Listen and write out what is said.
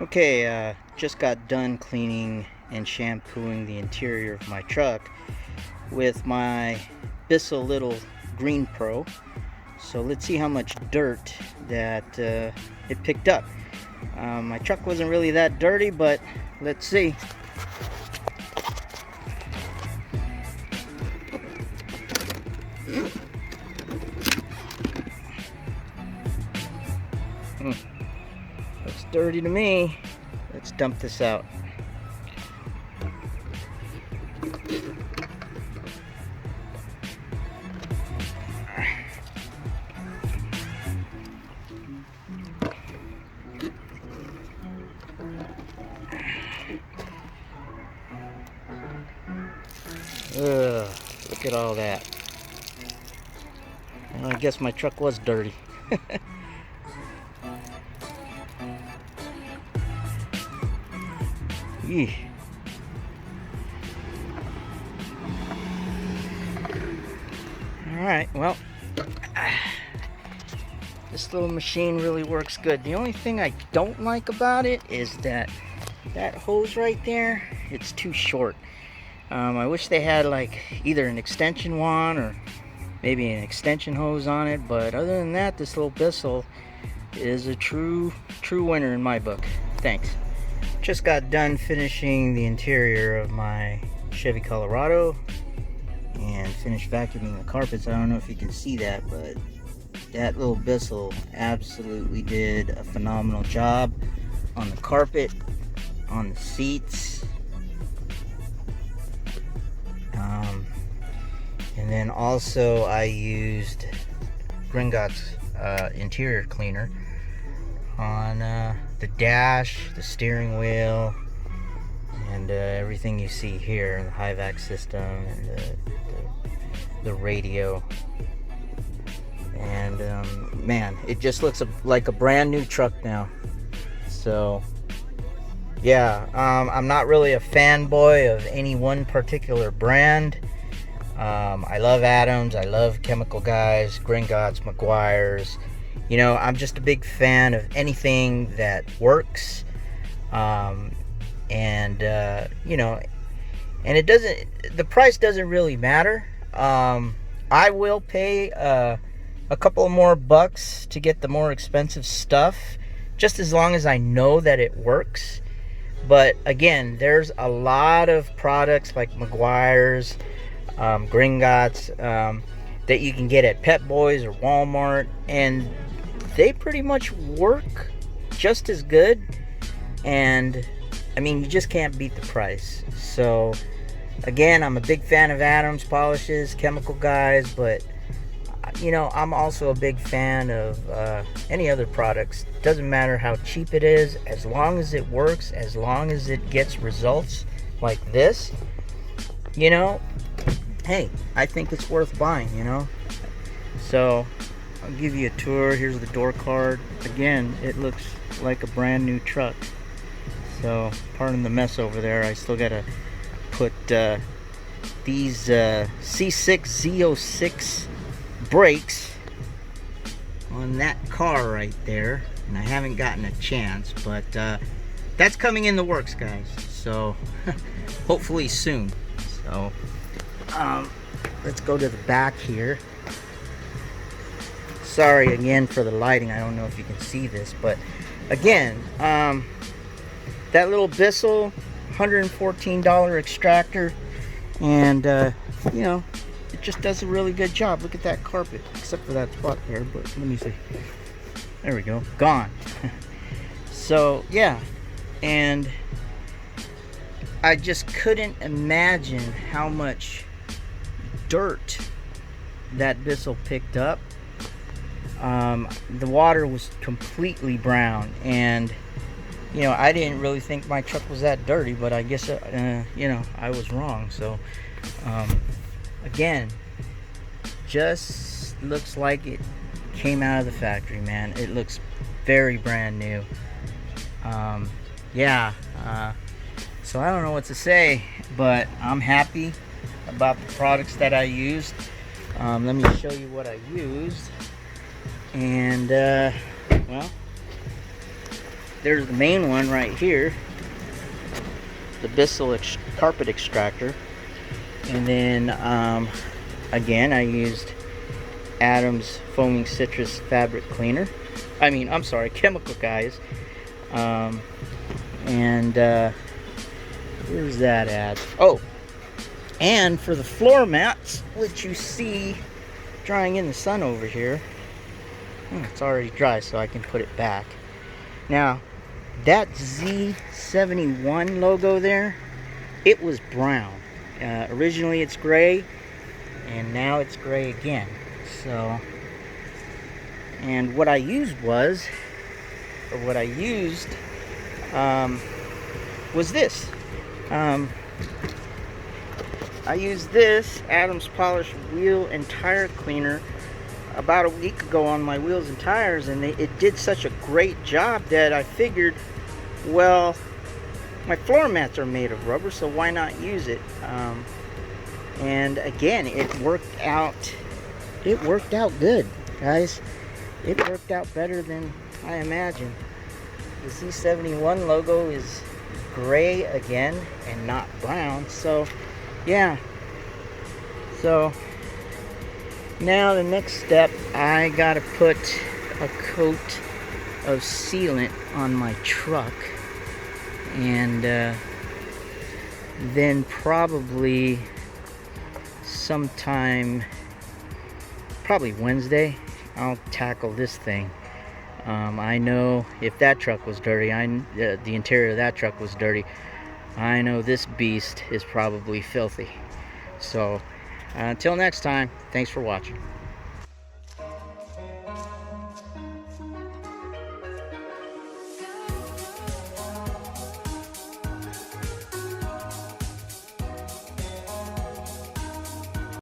Okay, just got done cleaning and shampooing the interior of my truck with my Bissell little Green Pro. So let's see how much dirt that it picked up. My truck wasn't really that dirty, but let's see. Looks dirty to me. Let's dump this out. Ugh, look at all that. Well, I guess my truck was dirty. Eeh. Alright, well, this little machine really works good. The only thing I don't like about it is that hose right there, it's too short. I wish they had like either an extension one or maybe an extension hose on it, but other than that, this little Bissell is a true winner in my book. Thanks. Just got done finishing the interior of my Chevy Colorado and finished vacuuming the carpets. I don't know if you can see that, but that little Bissell absolutely did a phenomenal job on the carpet, on the seats, and then also I used Griots interior cleaner on the dash, the steering wheel, and everything you see here, the high-vac system and the radio. And man, it just looks like a brand new truck now. So yeah, I'm not really a fanboy of any one particular brand. I love Adams, I love Chemical Guys, Griots, Meguiar's. You know, I'm just a big fan of anything that works. You know, and it doesn't, the price doesn't really matter. I will pay a couple of more bucks to get the more expensive stuff, just as long as I know that it works. But again, there's a lot of products like Meguiar's, Griots, that you can get at Pep Boys or Walmart, and they pretty much work just as good. And I mean, you just can't beat the price. So again, I'm a big fan of Adams polishes, Chemical Guys, but you know, I'm also a big fan of any other products. Doesn't matter how cheap it is, as long as it works, as long as it gets results like this, you know, hey, I think it's worth buying, you know. So I'll give you a tour. Here's the door card. Again, it looks like a brand new truck. So pardon the mess over there. I still gotta put these C6 Z06 brakes on that car right there, and I haven't gotten a chance, but that's coming in the works, guys. So hopefully soon. So let's go to the back here. Sorry again for the lighting. I don't know if you can see this, but again, that little Bissell $114 extractor, and you know, it just does a really good job. Look at that carpet, except for that spot there, but let me see. There we go, gone. So yeah, and I just couldn't imagine how much dirt that Bissell picked up. The water was completely brown, and you know, I didn't really think my truck was that dirty, but I guess you know, I was wrong. So again, just looks like it came out of the factory, man. It looks very brand new. Yeah, so I don't know what to say, but I'm happy about the products that I used. Let me show you what I used. And well, there's the main one right here, the Bissell carpet extractor. And then again, I used Adam's foaming citrus fabric cleaner. I'm sorry, chemical guys. Where's that at? Oh, and for the floor mats, which you see drying in the sun over here, it's already dry, so I can put it back. Now, that Z71 logo there, it was brown. Originally it's gray, and now it's gray again. So, and what I used was this. I used this Adam's Polished Wheel and Tire Cleaner about a week ago on my wheels and tires, and it did such a great job that I figured, well, my floor mats are made of rubber, so why not use it? And again, it worked out good, guys. It worked out better than I imagined. The Z71 logo is gray again and not brown, so yeah. So now the next step, I gotta put a coat of sealant on my truck, and then probably sometime, probably Wednesday, I'll tackle this thing. I know if that truck was dirty, the interior of that truck was dirty, I know this beast is probably filthy. So until next time, thanks for watching.